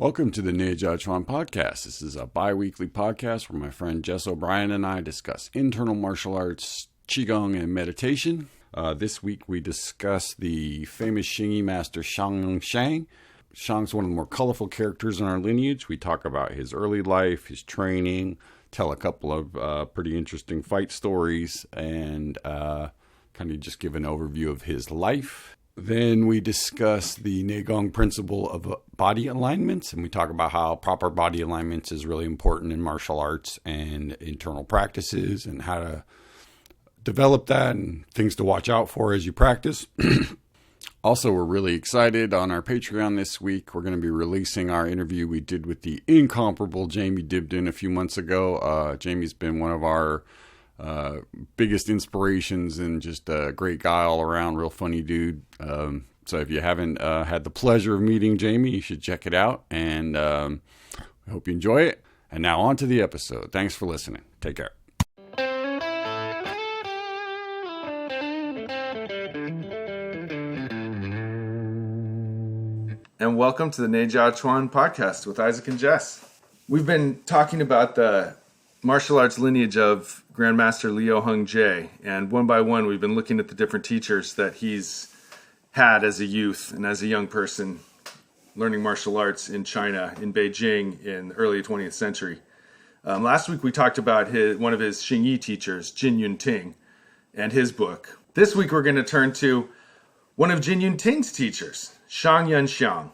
Welcome to the Neijiaquan podcast. This is a bi-weekly podcast where my friend Jess O'Brien and I discuss internal martial arts, qigong, and meditation. This week we discuss the famous Xingyi master Shang Yunxiang. Shang's one of the more colorful characters in our lineage. We talk about his early life, his training, tell a couple of pretty interesting fight stories, and kind of just give an overview of his life. Then we discuss the Neigong principle of body alignments, and we talk about how proper body alignments is really important in martial arts and internal practices and how to develop that and things to watch out for as you practice. Also, we're really excited on our Patreon this week. We're going to be releasing our interview we did with the incomparable Jamie Dibden a few months ago. Jamie's been one of our biggest inspirations and just a great guy all around, real funny dude. So if you haven't had the pleasure of meeting Jamie, you should check it out, and I hope you enjoy it. And now on to the episode. Thanks for listening. Take care. And welcome to the Neijiaquan podcast with Isaac and Jess. We've been talking about the martial arts lineage of Grandmaster Liu Hengzhi, and one by one we've been looking at the different teachers that he's had as a youth and as a young person learning martial arts in China, in Beijing, in the early 20th century. Last week we talked about one of his Xingyi teachers, Jin Yunting, and his book. This week we're going to turn to one of Jin Yunting's teachers, Shang Yunxiang,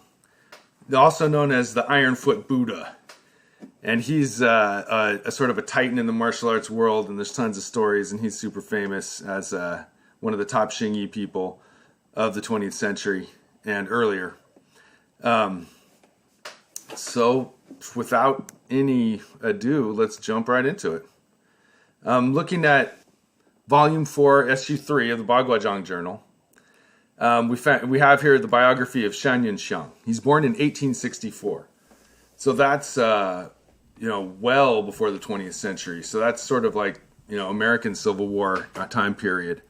also known as the Iron Foot Buddha. And he's a sort of a titan in the martial arts world, and there's tons of stories, and he's super famous as one of the top Xingyi people of the 20th century and earlier. So without any ado, let's jump right into it. Looking at Volume 4, Issue 3 of the Baguazhang Journal, we have here the biography of Shang Yunxiang. He's born in 1864. So that's well before the 20th century. So that's sort of like, American Civil War time period.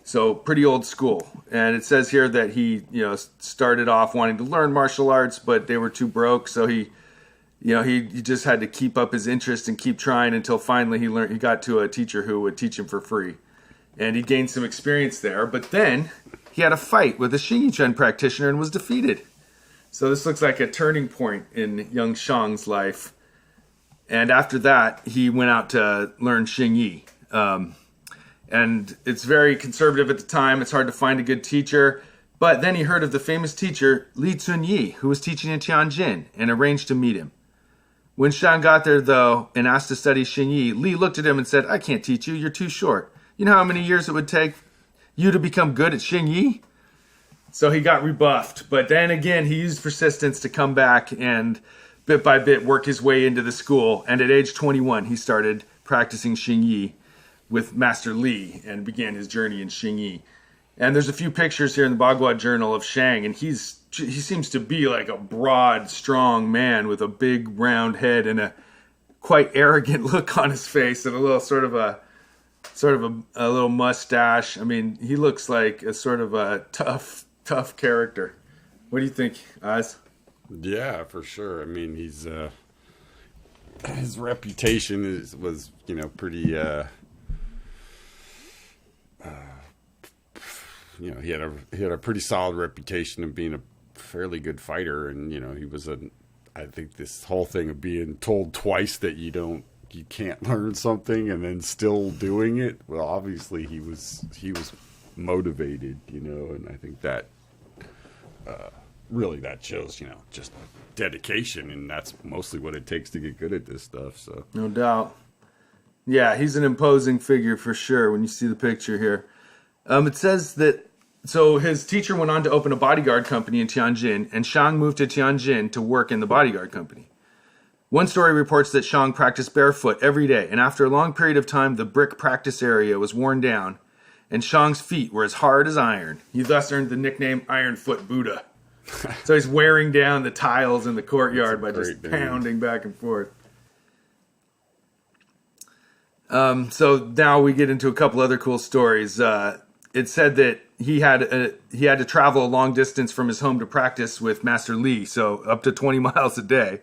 So pretty old school. And it says here that he, started off wanting to learn martial arts, but they were too broke. So he just had to keep up his interest and keep trying until finally he got to a teacher who would teach him for free. And he gained some experience there. But then he had a fight with a Xingyi practitioner and was defeated. So this looks like a turning point in Youngshang's life. And after that, he went out to learn Xingyi. And it's very conservative at the time. It's hard to find a good teacher. But then he heard of the famous teacher, Li Xingyi, who was teaching in Tianjin, and arranged to meet him. When Shang got there, though, and asked to study Xingyi, Li looked at him and said, "I can't teach you. You're too short. You know how many years it would take you to become good at Xingyi?" So he got rebuffed, but then again, he used persistence to come back and bit by bit work his way into the school. And at age 21, he started practicing Xingyi with Master Li and began his journey in Xingyi. And there's a few pictures here in the Bagua Journal of Shang, and he seems to be like a broad, strong man with a big round head and a quite arrogant look on his face and a little sort of a little mustache. I mean, he looks like a sort of a tough character. What do you think, Oz? Yeah, for sure. I mean, he's his reputation was pretty. He had a pretty solid reputation of being a fairly good fighter, and he was I think this whole thing of being told twice that you can't learn something and then still doing it. Well, obviously he was motivated, and I think that really that shows, just dedication, and that's mostly what it takes to get good at this stuff. So no doubt. Yeah, he's an imposing figure for sure when you see the picture here. It says that so his teacher went on to open a bodyguard company in Tianjin, and Shang moved to Tianjin to work in the bodyguard company. One story reports that Shang practiced barefoot every day, and after a long period of time, the brick practice area was worn down, and Shang's feet were as hard as iron. He thus earned the nickname Iron Foot Buddha. So he's wearing down the tiles in the courtyard by just pounding back and forth. So now we get into a couple other cool stories. It said that he had to travel a long distance from his home to practice with Master Li, so up to 20 miles a day.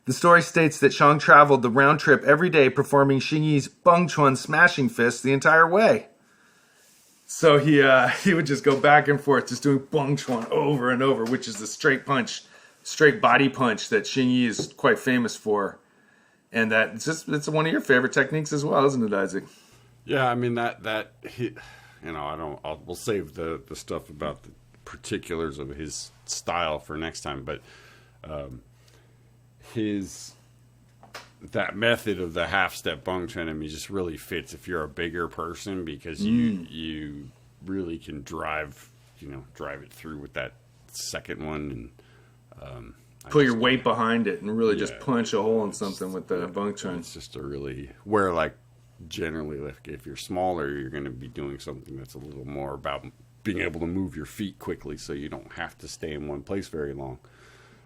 The story states that Shang traveled the round trip every day, performing Xingyi's Bengchuan smashing fists the entire way. So he would just go back and forth, just doing Bengchuan over and over, which is the straight body punch that Xingyi is quite famous for. And it's one of your favorite techniques as well, isn't it, Isaac? Yeah, I mean we'll save the stuff about the particulars of his style for next time, but that method of the half step Bengchuan, I mean, just really fits if you're a bigger person, because you really can drive it through with that second one, and put your weight behind it and really just punch a hole in something with the Bengchuan. It's just where like generally, like, if you're smaller, you're going to be doing something that's a little more about being able to move your feet quickly, so you don't have to stay in one place very long.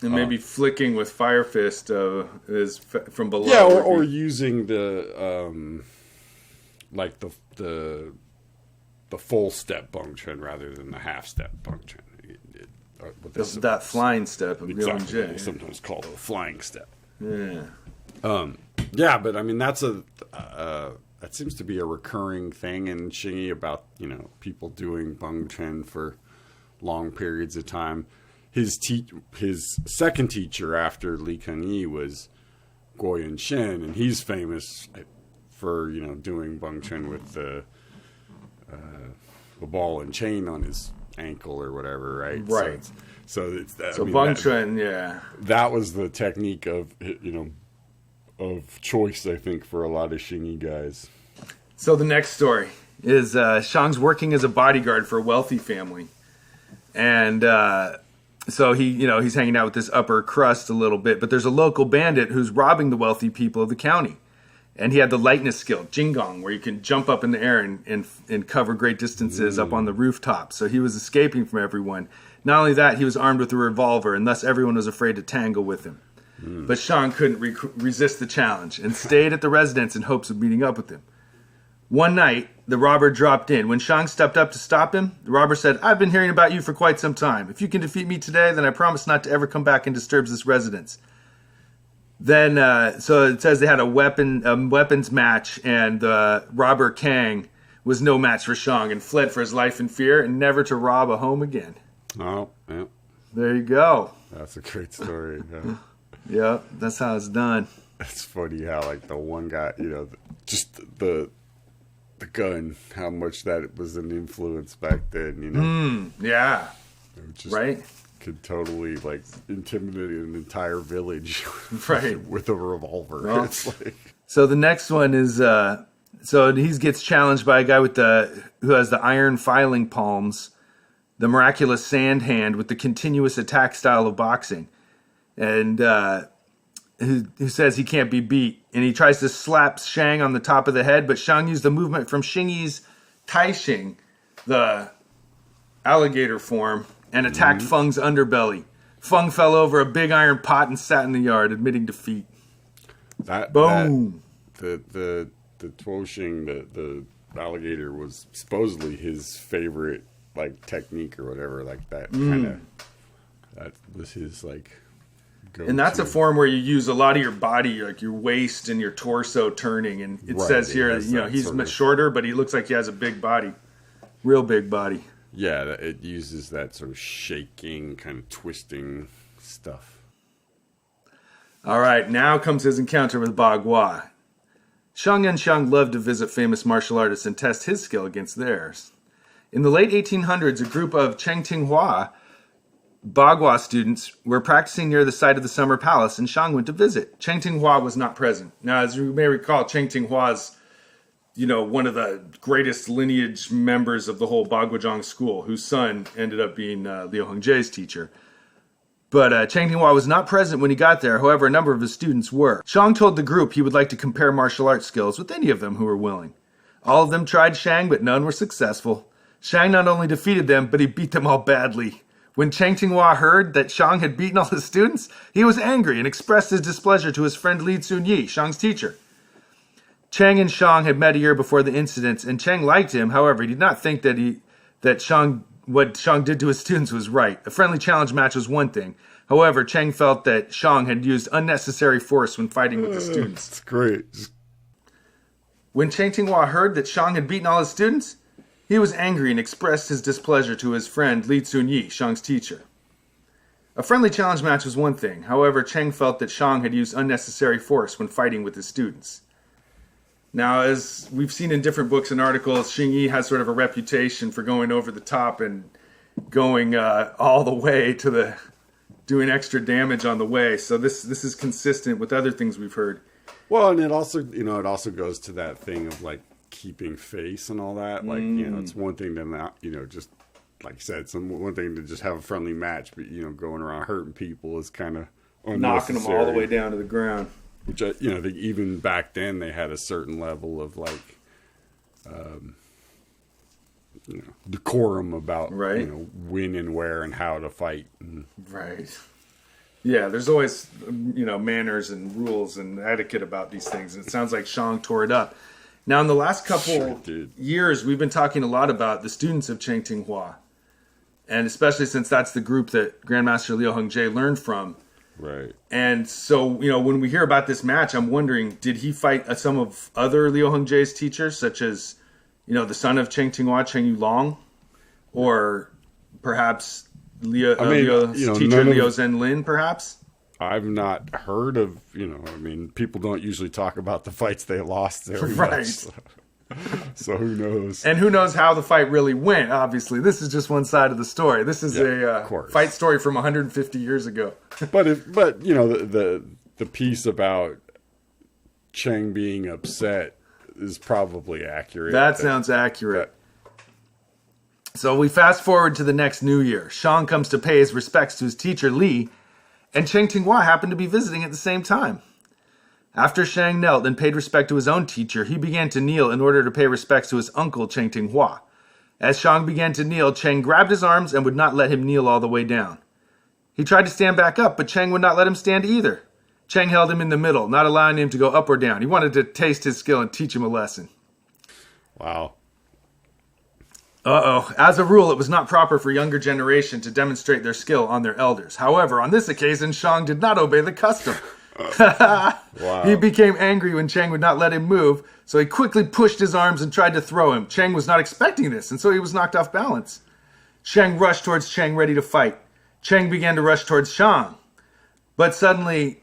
And maybe flicking with Fire Fist is from below. Yeah, or using the like the full step Bengchuan rather than the half step Bengchuan. That flying step of exactly. Youngshang. Sometimes called a flying step. Yeah. Yeah, but I mean that seems to be a recurring thing in Xingyi about people doing Bengchuan for long periods of time. His second teacher after Li Kengyi was Guo Yunshen, and he's famous for doing Bengchuan with the ball and chain on his ankle or whatever, right? Right. So Bengchuan, yeah. That was the technique of of choice, I think, for a lot of Xingyi guys. So the next story is Shang's working as a bodyguard for a wealthy family, and so he's hanging out with this upper crust a little bit, but there's a local bandit who's robbing the wealthy people of the county. And he had the lightness skill, qigong, where you can jump up in the air and cover great distances up on the rooftop. So he was escaping from everyone. Not only that, he was armed with a revolver, and thus everyone was afraid to tangle with him. But Shang couldn't resist the challenge and stayed at the residence in hopes of meeting up with him. One night, the robber dropped in. When Shang stepped up to stop him, the robber said, "I've been hearing about you for quite some time. If you can defeat me today, then I promise not to ever come back and disturb this residence." Then, so it says they had a weapons match, and robber Kang was no match for Shang and fled for his life in fear and never to rob a home again. Oh, yeah. There you go. That's a great story. Yeah. Yep, that's how it's done. It's funny how, like, the one guy, just the gun, how much that was an influence back then, Yeah. Just right? Could totally, like, intimidate an entire village right. with a revolver. Well, it's like... So the next one is, so he gets challenged by a guy who has the iron filing palms, the miraculous sand hand with the continuous attack style of boxing, and who says he can't be beat. And he tries to slap Shang on the top of the head, but Shang used the movement from Xingyi's Taixing, the alligator form, and attacked Feng's underbelly. Feng fell over a big iron pot and sat in the yard, admitting defeat. Boom. The Tuoxing, the alligator, was supposedly his favorite, like, technique or whatever, like that kind of. That was his, like, go-to. And that's a form where you use a lot of your body, like your waist and your torso turning. And it says here, he's much shorter, but he looks like he has a big body, real big body. Yeah, it uses that sort of shaking, kind of twisting stuff. All right, now comes his encounter with Bagua. Shang Yunxiang loved to visit famous martial artists and test his skill against theirs. In the late 1800s, a group of Chengtinghua Bagua students were practicing near the site of the Summer Palace, and Shang went to visit. Chengtinghua was not present. Now, as you may recall, Chengtinghua is one of the greatest lineage members of the whole Baguazhang school, whose son ended up being Liu Hongzhi's teacher. But Chengtinghua was not present when he got there. However, a number of his students were. Shang told the group he would like to compare martial arts skills with any of them who were willing. All of them tried Shang, but none were successful. Shang not only defeated them, but he beat them all badly. When Chengtinghua heard that Shang had beaten all his students, he was angry and expressed his displeasure to his friend Li Tsunyi, Shang's teacher. Cheng and Shang had met a year before the incidents, and Cheng liked him. However, he did not think that what Shang did to his students was right. A friendly challenge match was one thing. However, Chang felt that Shang had used unnecessary force when fighting with the students. That's great. When Chang Tinghua heard that Shang had beaten all his students, he was angry and expressed his displeasure to his friend Li Tsunyi, Shang's teacher. A friendly challenge match was one thing. However, Chang felt that Shang had used unnecessary force when fighting with his students. Now, as we've seen in different books and articles, Xingyi has sort of a reputation for going over the top and going all the way to doing extra damage on the way. So this is consistent with other things we've heard. Well, and it also goes to that thing of like keeping face and all that. Like, it's one thing to not, just like you said, one thing to just have a friendly match, but going around hurting people is kind of knocking them all the way down to the ground. Which I think even back then they had a certain level of like, decorum about when and where and how to fight. Right. Yeah, there's always manners and rules and etiquette about these things, and it sounds like Shang tore it up. Now, in the last couple years, we've been talking a lot about the students of Chang Tinghua, and especially since that's the group that Grandmaster Liu Hongzhi learned from. Right. And so, when we hear about this match, I'm wondering, did he fight some of other Liu Hongzhi's teachers, such as, the son of Chang Tinghua, Cheng Yulong, or perhaps Liu's teacher, Liu Zhenlin, perhaps? I've not heard of, people don't usually talk about the fights they lost very right. much. So who knows? And who knows how the fight really went, obviously. This is just one side of the story. This is a fight story from 150 years ago. But the piece about Cheng being upset is probably accurate. That sounds accurate. So we fast forward to the next New Year. Shang comes to pay his respects to his teacher, Li, and Chang Tinghua happened to be visiting at the same time. After Shang knelt and paid respect to his own teacher, he began to kneel in order to pay respects to his uncle, Chang Tinghua. As Shang began to kneel, Chang grabbed his arms and would not let him kneel all the way down. He tried to stand back up, but Chang would not let him stand either. Chang held him in the middle, not allowing him to go up or down. He wanted to taste his skill and teach him a lesson. Wow. As a rule, it was not proper for younger generation to demonstrate their skill on their elders. However, on this occasion, Shang did not obey the custom. Wow. He became angry when Chang would not let him move, so he quickly pushed his arms and tried to throw him. Chang was not expecting this, and so he was knocked off balance. Shang rushed towards Chang, ready to fight. Chang began to rush towards Shang. But suddenly,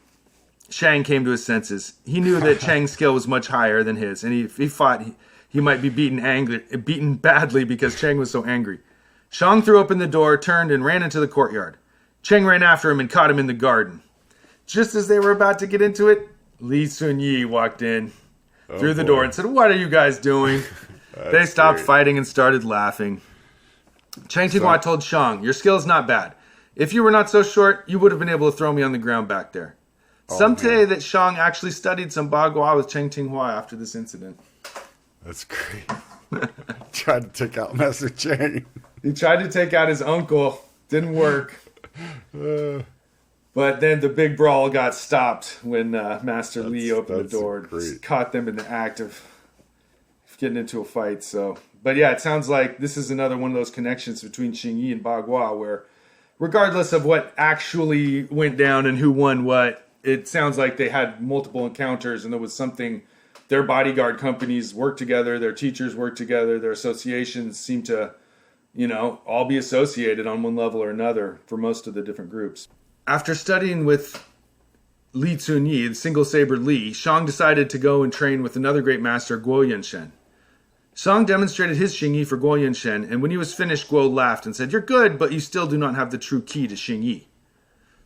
Shang came to his senses. He knew that Chang's skill was much higher than his, and he thought he might be beaten badly because Chang was so angry. Shang threw open the door, turned, and ran into the courtyard. Chang ran after him and caught him in the garden. Just as they were about to get into it, Li Tsunyi walked in through the door and said, "What are you guys doing?" They stopped fighting and started laughing. Chang Tinghua told Shang, "Your skill is not bad. If you were not so short, you would have been able to throw me on the ground back there." Some say that Shang actually studied some Bagua with Chang Tinghua after this incident. That's great. Tried to take out Master Chang. He tried to take out his uncle. Didn't work. But then the big brawl got stopped when Master Li opened the door and caught them in the act of getting into a fight. So, but yeah, it sounds like this is another one of those connections between Xingyi and Bagua where regardless of what actually went down and who won what, it sounds like they had multiple encounters and there was something. Their bodyguard companies work together, their teachers work together, their associations seem to, all be associated on one level or another for most of the different groups. After studying with Li Tsunyi, the single-sabered Li, Shang decided to go and train with another great master, Guo Yunshen. Shang demonstrated his Xingyi for Guo Yunshen, and when he was finished, Guo laughed and said, "You're good, but you still do not have the true key to Xingyi."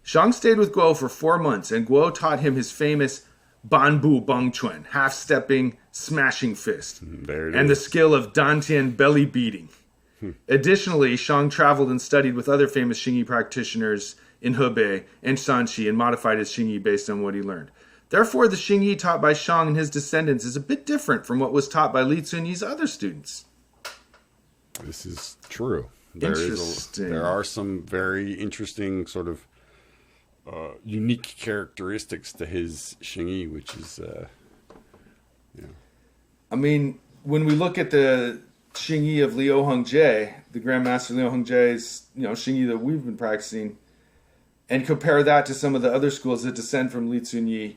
Shang stayed with Guo for 4 months, and Guo taught him his famous Banbu Bangchuan, half-stepping, smashing fist, and the skill of Dantian belly beating. Additionally, Shang traveled and studied with other famous Xingyi practitioners in Hebei and Shanxi and modified his Xingyi based on what he learned. Therefore, the Xingyi taught by Shang and his descendants is a bit different from what was taught by Li Tsunyi's other students. This is true. Interesting. There are some very interesting sort of unique characteristics to his Xingyi, which is, I mean, when we look at the Xingyi of Liu Hongjie, the Grandmaster Liu Hongjie's, Xingyi that we've been practicing, and compare that to some of the other schools that descend from Li Cunyi,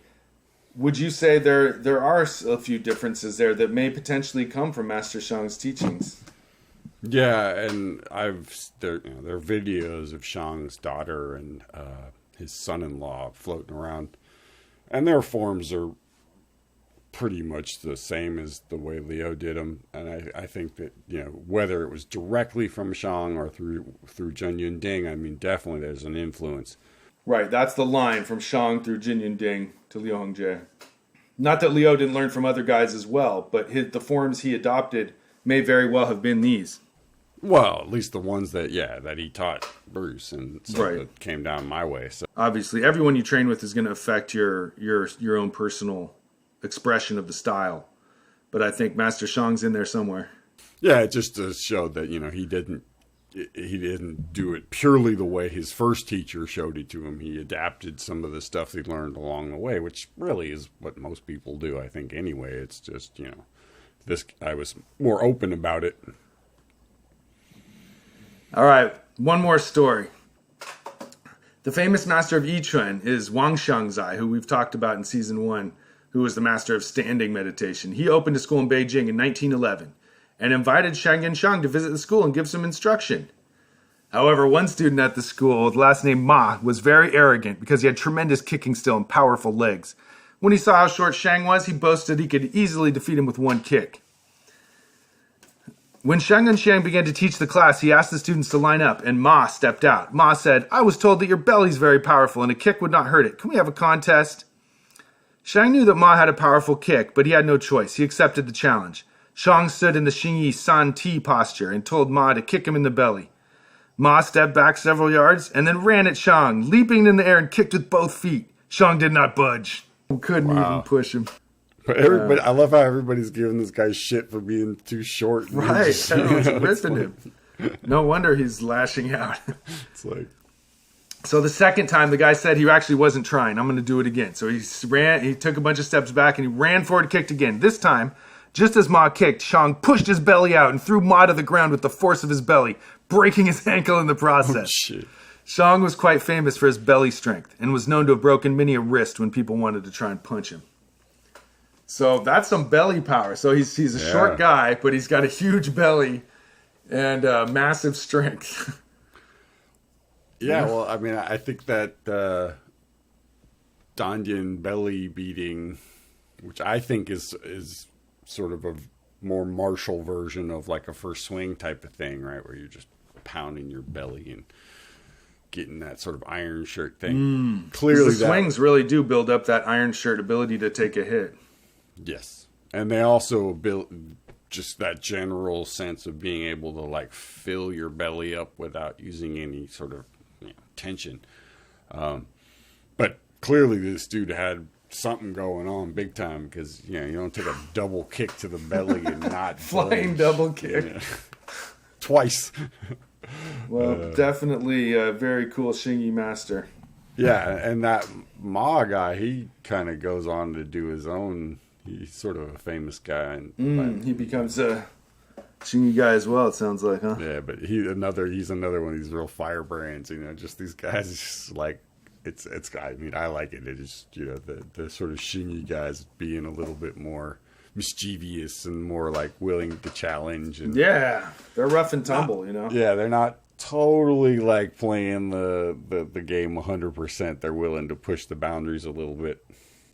would you say there are a few differences there that may potentially come from Master Shang's teachings? Yeah, and there are videos of Shang's daughter and his son-in-law floating around, and their forms are pretty much the same as the way Leo did them. And I think that, whether it was directly from Shang or through Zhen Yunding, I mean, definitely there's an influence. Right, that's the line from Shang through Jin Yunding to Liu Hongjie. Not that Liu didn't learn from other guys as well, but the forms he adopted may very well have been these. Well, at least the ones that he taught Bruce and stuff right. that came down my way. So obviously, everyone you train with is going to affect your own personal expression of the style. But I think Master Shang's in there somewhere. Yeah, it just showed that, he didn't do it purely the way his first teacher showed it to him. He adapted some of the stuff he learned along the way, which really is what most people do, I think, anyway. It's just, I was more open about it. All right, one more story. The famous master of Yichuan is Wang Shangzai, who we've talked about in season 1, who was the master of standing meditation. He opened a school in Beijing in 1911 and invited Shang Yunxiang to visit the school and give some instruction. However, one student at the school with the last name Ma was very arrogant because he had tremendous kicking skill and powerful legs. When he saw how short Shang was, he boasted he could easily defeat him with one kick. When Shang Yunxiang began to teach the class, he asked the students to line up, and Ma stepped out. Ma said, "I was told that your belly's very powerful and a kick would not hurt it. Can we have a contest?" Shang knew that Ma had a powerful kick, but he had no choice. He accepted the challenge. Shang stood in the Xingyi San Ti posture and told Ma to kick him in the belly. Ma stepped back several yards and then ran at Shang, leaping in the air and kicked with both feet. Shang did not budge. Couldn't even push him. But everybody, I love how everybody's giving this guy shit for being too short. Right, everyone's ripping him. No wonder he's lashing out. It's like... So the second time, the guy said he actually wasn't trying. I'm going to do it again. So he took a bunch of steps back and he ran forward and kicked again. This time, just as Ma kicked, Shang pushed his belly out and threw Ma to the ground with the force of his belly, breaking his ankle in the process. Oh, shit. Shang was quite famous for his belly strength and was known to have broken many a wrist when people wanted to try and punch him. So that's some belly power. So he's a short guy, but he's got a huge belly and massive strength. Yeah, well, I mean, I think that Danyan belly beating, which I think is sort of a more martial version of like a first swing type of thing, right? Where you're just pounding your belly and getting that sort of iron shirt thing. Clearly, the swings really do build up that iron shirt ability to take a hit. Yes. And they also build just that general sense of being able to like fill your belly up without using any sort of tension. But clearly this dude had something going on big time because, you don't take a double kick to the belly and not flying double kick. Twice. Well, definitely a very cool Xingyi master. Yeah. And that Ma guy, he kind of goes on to do his own. He's sort of a famous guy. And he becomes a Xingyi guy as well, it sounds like, huh? Yeah, but he's another one of these real firebrands, just these guys just like, I mean, I like it. It is, the sort of Xingyi guys being a little bit more mischievous and more like willing to challenge. And yeah, they're rough and tumble, Yeah, they're not totally like playing the game 100%. They're willing to push the boundaries a little bit.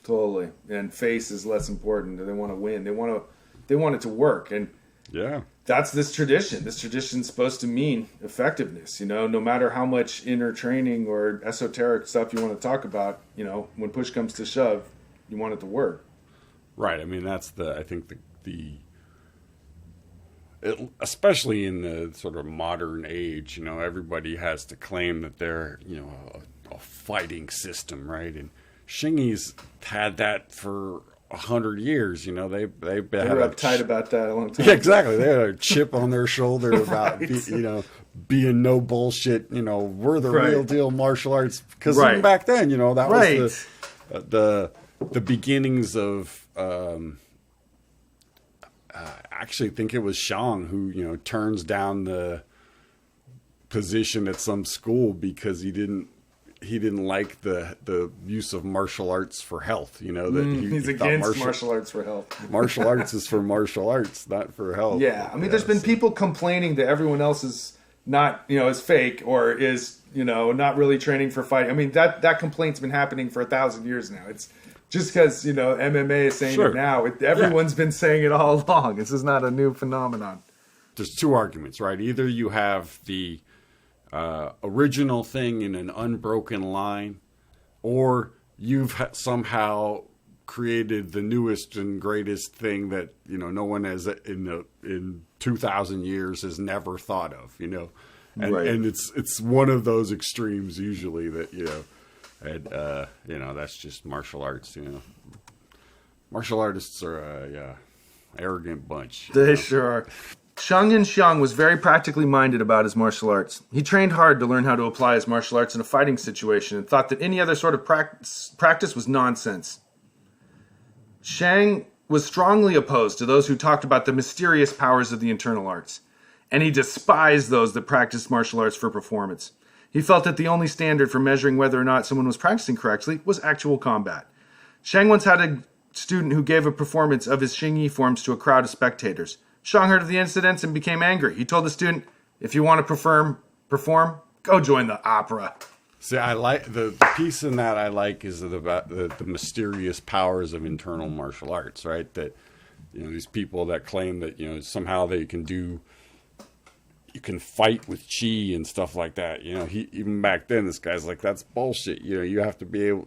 Totally. And face is less important. They want to win. They want it to work. And yeah, that's this tradition. This tradition's supposed to mean effectiveness. No matter how much inner training or esoteric stuff you want to talk about, when push comes to shove, you want it to work. Right. I mean, that's I think especially in the sort of modern age, everybody has to claim that they're, a fighting system, right? And Xingyi's had that for 100 years. They were uptight about that a long time. Yeah, exactly. They had a chip on their shoulder about being no bullshit. We're the real deal martial arts, because even back then, that was the beginnings of actually think it was Shang who, turns down the position at some school because he didn't like the use of martial arts for health. He's against martial arts for health. Martial arts is for martial arts, not for health. Yeah, there's been people complaining that everyone else is not, is fake or is, not really training for fight. That complaint's been happening for 1,000 years now. It's just because, MMA is saying it now. Everyone's been saying it all along. This is not a new phenomenon. There's two arguments, right? Either you have the original thing in an unbroken line, or you've somehow created the newest and greatest thing that no one has in 2,000 years has never thought of. And it's one of those extremes usually that that's just martial arts. Martial artists are a arrogant bunch. They sure are. Shang Yunxiang was very practically minded about his martial arts. He trained hard to learn how to apply his martial arts in a fighting situation and thought that any other sort of practice was nonsense. Shang was strongly opposed to those who talked about the mysterious powers of the internal arts, and he despised those that practiced martial arts for performance. He felt that the only standard for measuring whether or not someone was practicing correctly was actual combat. Shang once had a student who gave a performance of his Xingyi forms to a crowd of spectators. Shang heard of the incidents and became angry. He told the student, "If you want to perform, go join the opera." See, I like the piece in that I like is about the mysterious powers of internal martial arts, right? That these people that claim that somehow you can fight with chi and stuff like that. Even back then, this guy's like, that's bullshit. You have to be able.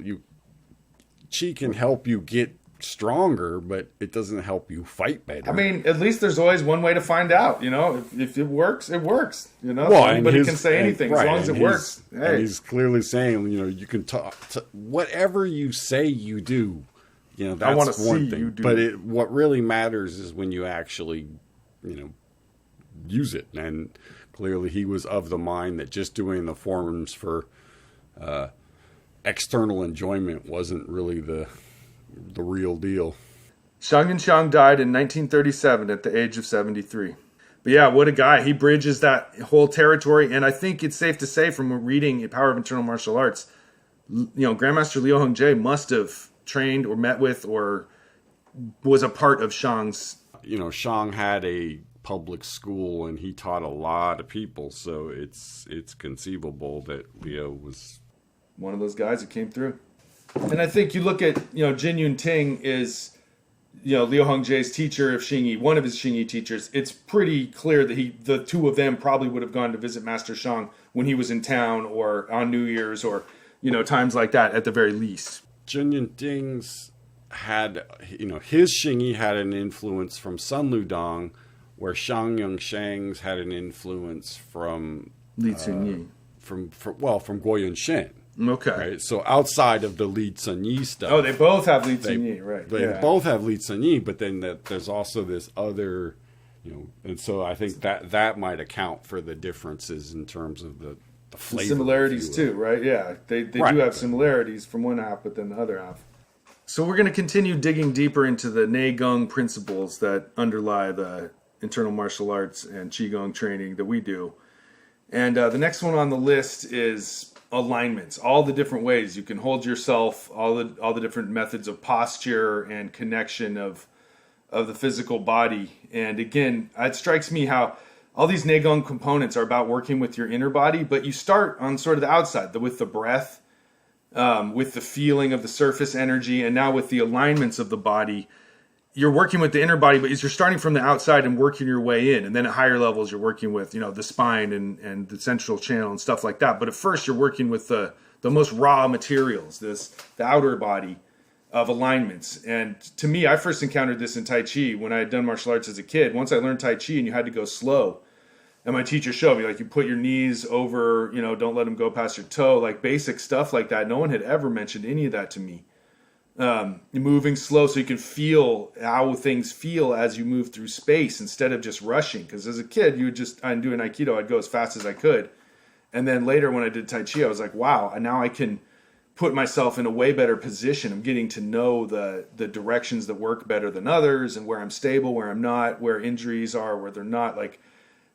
Chi can help you get stronger, but it doesn't help you fight better. At least there's always one way to find out. If it works, it works. Well, anybody can say anything as long as it works. Hey. And he's clearly saying, you can talk whatever you say you do. That's I want to one see thing. You do. But what really matters is when you actually, use it. And clearly, he was of the mind that just doing the forms for external enjoyment wasn't really the real deal. Shang Yunxiang died in 1937 at the age of 73. But yeah, what a guy. He bridges that whole territory, and I think it's safe to say from reading Power of Internal Martial Arts, Grandmaster Liu Hongzhi must have trained or met with or was a part of Shang's. Shang had a public school, and he taught a lot of people, so it's conceivable that Liu was one of those guys who came through. And I think you look at, Jin Yunting is, Liu Hongzhi's teacher of Xingyi, one of his Xingyi teachers. It's pretty clear that the two of them probably would have gone to visit Master Shang when he was in town or on New Year's or, times like that at the very least. Jin Yunting's had, his Xingyi had an influence from Sun Ludong, where Shang Yunxiang's had an influence from Li Xingyi. From Guoyuan Shen. Okay. Right? So outside of the Li Xingyi stuff. Oh, they both have Li Xingyi, right. They both have Li Xingyi, but then there's also this other, and so I think that might account for the differences in terms of the flavor. The similarities too, right? Yeah. They do have similarities from one half, but then the other half. So we're going to continue digging deeper into the Neijiaquan principles that underlie the internal martial arts and qigong training that we do. And the next one on the list is alignments, all the different ways you can hold yourself, all the different methods of posture and connection of the physical body. And again, it strikes me how all these Neijiaquan components are about working with your inner body, but you start on sort of the outside, with the breath, with the feeling of the surface energy, and now with the alignments of the body. You're working with the inner body, but you're starting from the outside and working your way in. And then at higher levels, you're working with, the spine and the central channel and stuff like that. But at first, you're working with the most raw materials, the outer body of alignments. And to me, I first encountered this in Tai Chi when I had done martial arts as a kid. Once I learned Tai Chi and you had to go slow. And my teacher showed me, you put your knees over, don't let them go past your toe, basic stuff like that. No one had ever mentioned any of that to me. Moving slow so you can feel how things feel as you move through space instead of just rushing. Because as a kid, I'm doing Aikido, I'd go as fast as I could. And then later when I did Tai Chi, I was like, wow, now I can put myself in a way better position. I'm getting to know the directions that work better than others, and where I'm stable, where I'm not, where injuries are, where they're not. Like,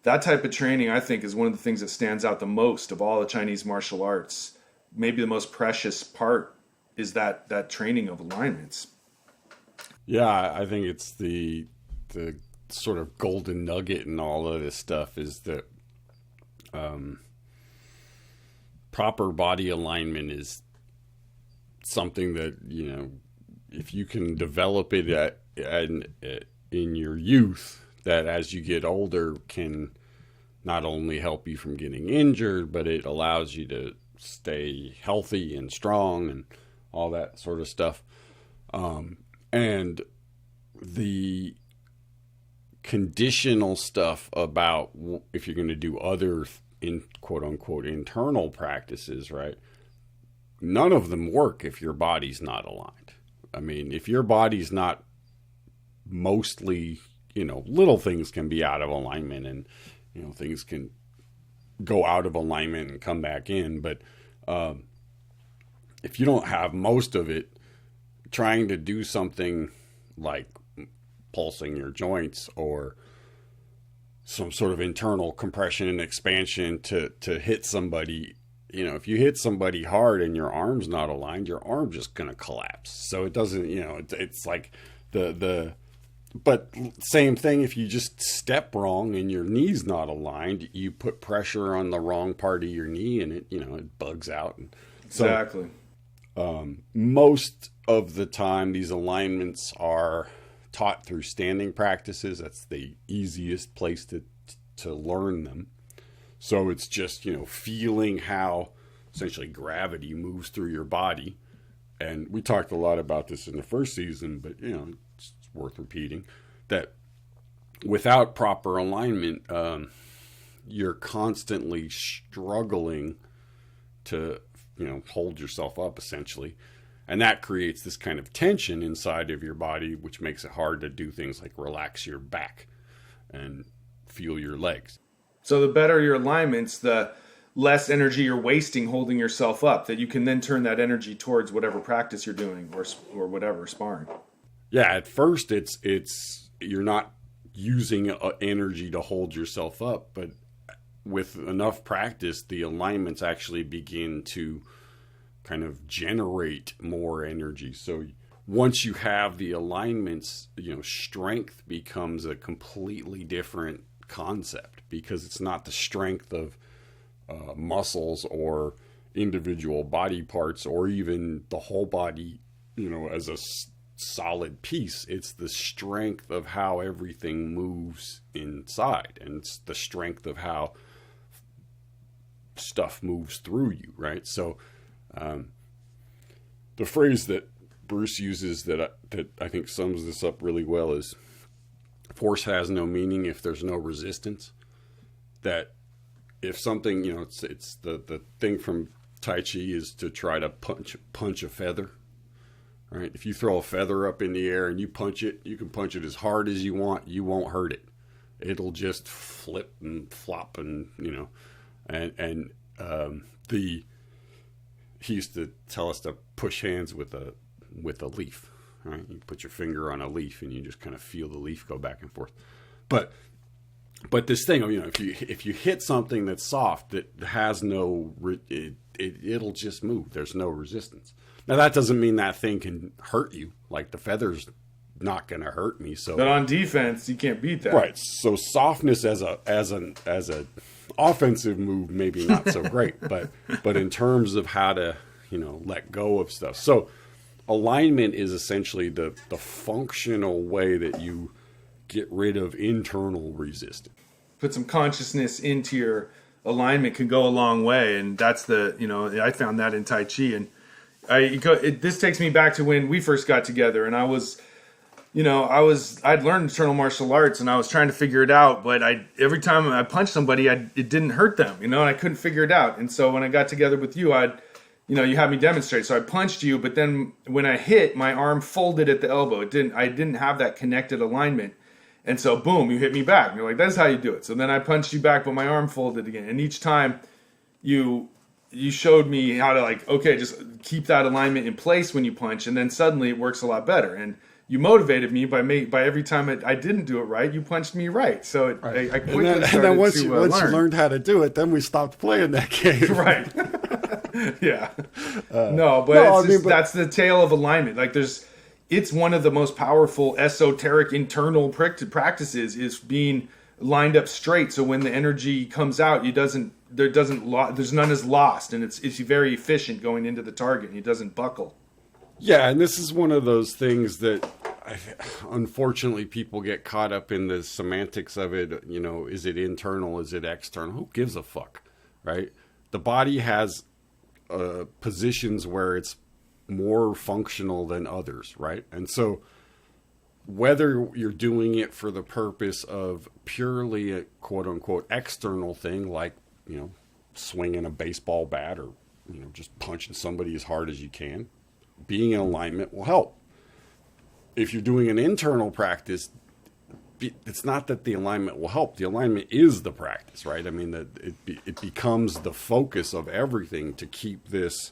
that type of training, I think, is one of the things that stands out the most of all the Chinese martial arts. Maybe the most precious part is that training of alignments. Yeah, I think it's the sort of golden nugget in all of this stuff is that proper body alignment is something that, you know, if you can develop it in your youth, that as you get older can not only help you from getting injured, but it allows you to stay healthy and strong and all that sort of stuff. And the conditional stuff about if you're going to do other in quote unquote internal practices, right? None of them work if your body's not aligned. I mean, if your body's not mostly, you know, little things can be out of alignment and, you know, things can go out of alignment and come back in. But if you don't have most of it, trying to do something like pulsing your joints or some sort of internal compression and expansion to hit somebody, you know, if you hit somebody hard and your arm's not aligned, your arm's just going to collapse. So it doesn't, you know, it's like but same thing, if you just step wrong and your knee's not aligned, you put pressure on the wrong part of your knee and it, you know, it bugs out. And so, exactly. Most of the time, these alignments are taught through standing practices. That's the easiest place to learn them. So it's just, you know, feeling how essentially gravity moves through your body. And we talked a lot about this in the first season, but, you know, it's worth repeating that without proper alignment, you're constantly struggling to, you know, hold yourself up essentially. And that creates this kind of tension inside of your body, which makes it hard to do things like relax your back and feel your legs. So the better your alignments, the less energy you're wasting holding yourself up, that you can then turn that energy towards whatever practice you're doing or whatever, sparring. Yeah, at first it's you're not using energy to hold yourself up, but with enough practice, the alignments actually begin to kind of generate more energy. So once you have the alignments, you know, strength becomes a completely different concept because it's not the strength of muscles or individual body parts or even the whole body, you know, as a solid piece. It's the strength of how everything moves inside, and it's the strength of how stuff moves through you, right? So the phrase that Bruce uses that I think sums this up really well is force has no meaning if there's no resistance. That if something, you know, it's the thing from Tai Chi is to try to punch a feather, right? If you throw a feather up in the air and you punch it, you can punch it as hard as you want. You won't hurt it. It'll just flip and flop and, you know, and he used to tell us to push hands with a leaf, right? You put your finger on a leaf and you just kind of feel the leaf go back and forth. But this thing, you know, if you hit something that's soft, that has it'll just move. There's no resistance. Now that doesn't mean that thing can hurt you. Like the feather's not going to hurt me. So, but on defense, you can't beat that, right? So softness as an offensive move, maybe not so great, but in terms of how to, you know, let go of stuff. So alignment is essentially the functional way that you get rid of internal resistance. Put some consciousness into your alignment can go a long way, and that's the, you know, I found that in Tai Chi, and this takes me back to when we first got together, and I'd learned internal martial arts and I was trying to figure it out, but every time I punched somebody, it didn't hurt them, you know, and I couldn't figure it out. And so when I got together with you, you had me demonstrate. So I punched you, but then when I hit, my arm folded at the elbow. I didn't have that connected alignment. And so boom, you hit me back. And you're like, that's how you do it. So then I punched you back, but my arm folded again. And each time you you showed me how to like, okay, just keep that alignment in place when you punch, and then suddenly it works a lot better. And you motivated me by every time I didn't do it right, you punched me right. So I quickly started and then once you learn. learned how to do it, then we stopped playing that game. Right. Yeah. That's the tale of alignment. Like it's one of the most powerful esoteric internal practices is being lined up straight. So when the energy comes out, there's none is lost, and it's very efficient going into the target. And it doesn't buckle. Yeah, and this is one of those things that unfortunately people get caught up in the semantics of it. You know, is it internal? Is it external? Who gives a fuck, right? The body has positions where it's more functional than others, right? And so whether you're doing it for the purpose of purely a quote-unquote external thing, like, you know, swinging a baseball bat or, you know, just punching somebody as hard as you can, being in alignment will help. If you're doing an internal practice, it's not that the alignment will help. The alignment is the practice, right? I mean, it becomes the focus of everything to keep this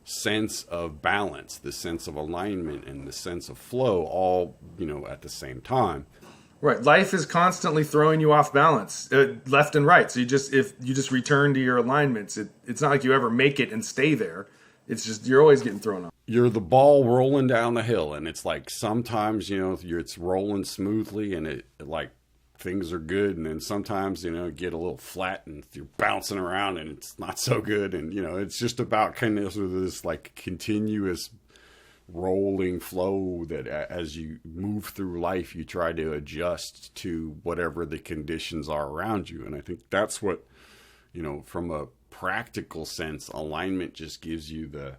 sense of balance, the sense of alignment, and the sense of flow all, you know, at the same time. Right. Life is constantly throwing you off balance, left and right. So if you just return to your alignments, it's not like you ever make it and stay there. It's just you're always getting thrown off. You're the ball rolling down the hill, and it's like sometimes, you know, it's rolling smoothly and it like things are good, and then sometimes, you know, get a little flat and you're bouncing around and it's not so good. And, you know, it's just about kind of this like continuous rolling flow that as you move through life, you try to adjust to whatever the conditions are around you. And I think that's what, you know, from a practical sense, alignment just gives you the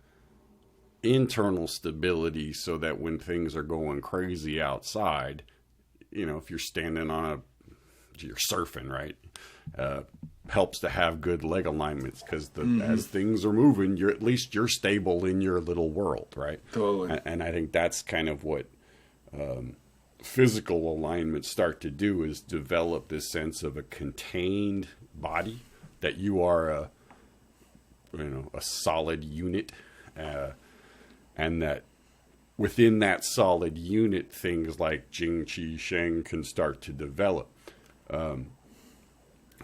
internal stability so that when things are going crazy outside, you know, if you're standing on you're surfing, right? Helps to have good leg alignments because as things are moving, you're stable in your little world, right? Totally. And I think that's kind of what physical alignments start to do, is develop this sense of a contained body, that you are a solid unit, and that within that solid unit, things like Jing, Qi, Shang can start to develop.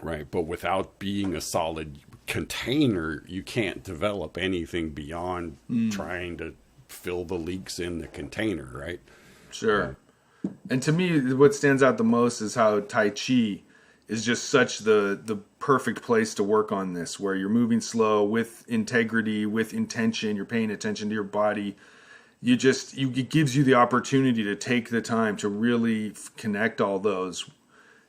Right. But without being a solid container, you can't develop anything beyond trying to fill the leaks in the container. Right. Sure. And to me, what stands out the most is how Tai Chi is just such the perfect place to work on this, where you're moving slow with integrity, with intention, you're paying attention to your body. It gives you the opportunity to take the time to really connect all those.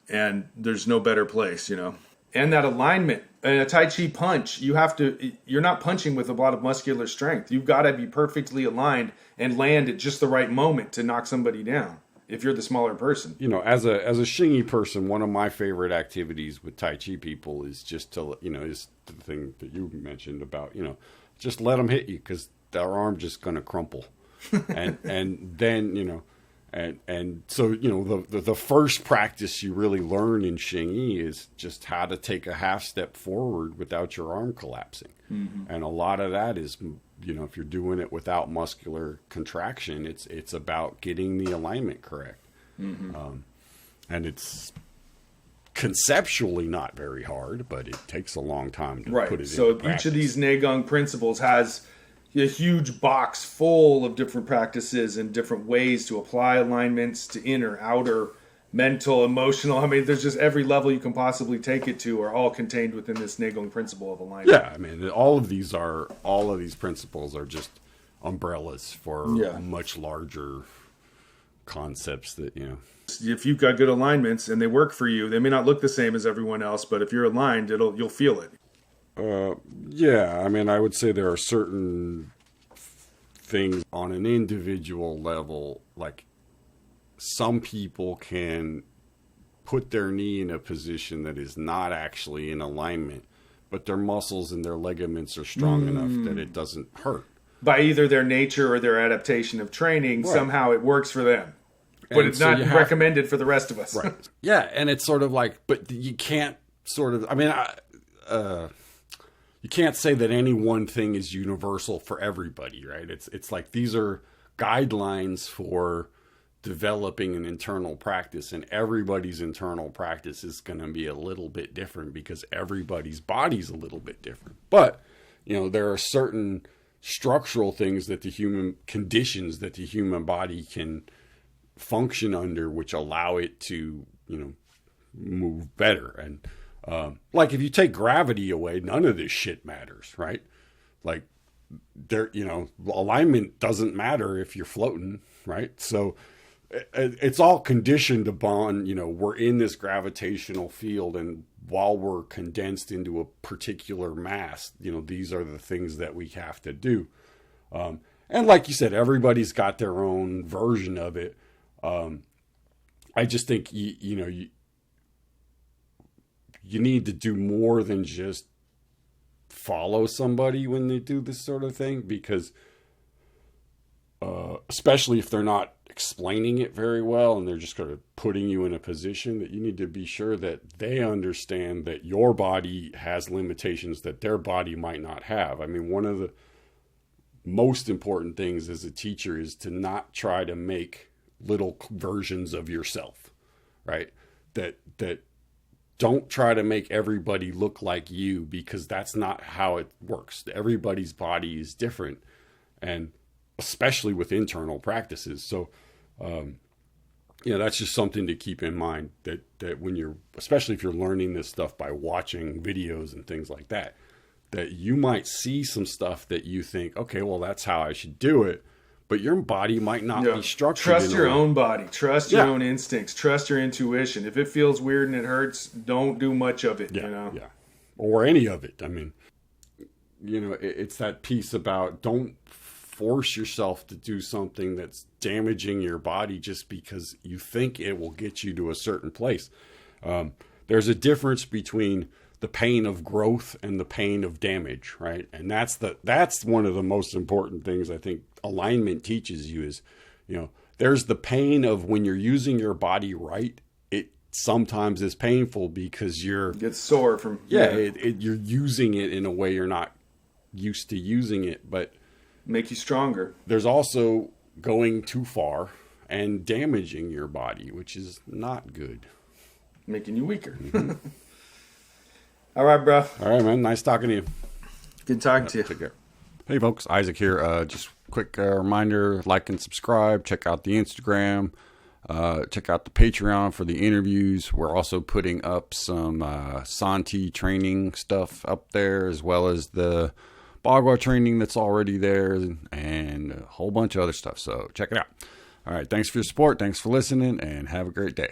And there's no better place, you know. And that alignment, and a Tai Chi punch, you're not punching with a lot of muscular strength. You've got to be perfectly aligned and land at just the right moment to knock somebody down if you're the smaller person. You know, as a Xingyi person, one of my favorite activities with Tai Chi people is just to, you know, is the thing that you mentioned about, you know, just let them hit you because their arm's just going to crumple. and then, you know, and so, you know, the first practice you really learn in Xingyi is just how to take a half step forward without your arm collapsing. And a lot of that is, you know, if you're doing it without muscular contraction, it's about getting the alignment correct. And it's conceptually not very hard, but it takes a long time to put it into practice. Each of these Neigong principles has a huge box full of different practices and different ways to apply alignments to inner, outer, mental, emotional. I mean, there's just every level you can possibly take it to are all contained within this Neigong principle of alignment. Yeah, I mean, all of these principles are just umbrellas for much larger concepts that, you know. If you've got good alignments and they work for you, they may not look the same as everyone else, but if you're aligned, you'll feel it. Yeah, I mean, I would say there are certain things on an individual level, like some people can put their knee in a position that is not actually in alignment, but their muscles and their ligaments are strong enough that it doesn't hurt. By either their nature or their adaptation of training, somehow it works for them. But it's not recommended for the rest of us. Right. Yeah, and it's sort of like, but you can't sort of, I mean, you can't say that any one thing is universal for everybody, right? It's like these are guidelines for developing an internal practice, and everybody's internal practice is going to be a little bit different because everybody's body's a little bit different. But, there are certain structural things that the human conditions that the human body can function under, which allow it to, move better. And, like if you take gravity away, none of this shit matters, right? Like alignment doesn't matter if you're floating, right? So it's all conditioned upon, we're in this gravitational field, and while we're condensed into a particular mass, these are the things that we have to do. And like you said, everybody's got their own version of it. I just think, you need to do more than just follow somebody when they do this sort of thing, because especially if they're not explaining it very well and they're just kind of putting you in a position, that you need to be sure that they understand that your body has limitations that their body might not have. I mean, one of the most important things as a teacher is to not try to make little versions of yourself, right? That don't try to make everybody look like you, because that's not how it works. Everybody's body is different, and especially with internal practices. So, that's just something to keep in mind, that when especially if you're learning this stuff by watching videos and things like that you might see some stuff that you think, okay, well, that's how I should do it. But your body might not be structured. Trust your own body. Trust your own instincts. Trust your intuition. If it feels weird and it hurts, don't do much of it. Yeah. Or any of it. I mean, it's that piece about don't force yourself to do something that's damaging your body just because you think it will get you to a certain place. There's a difference between the pain of growth and the pain of damage, right? And that's one of the most important things I think alignment teaches you is, there's the pain of when you're using your body right. It sometimes is painful because you get sore from you're using it in a way you're not used to using it, but make you stronger. There's also going too far and damaging your body, which is not good. Making you weaker. Mm-hmm. All right, bro. All right, man. Nice talking to you. Good talking to you. Take care. Hey, folks. Isaac here. Just quick reminder, like and subscribe. Check out the Instagram. Check out the Patreon for the interviews. We're also putting up some Santi training stuff up there, as well as the Bagua training that's already there, and a whole bunch of other stuff. So check it out. All right. Thanks for your support. Thanks for listening, and have a great day.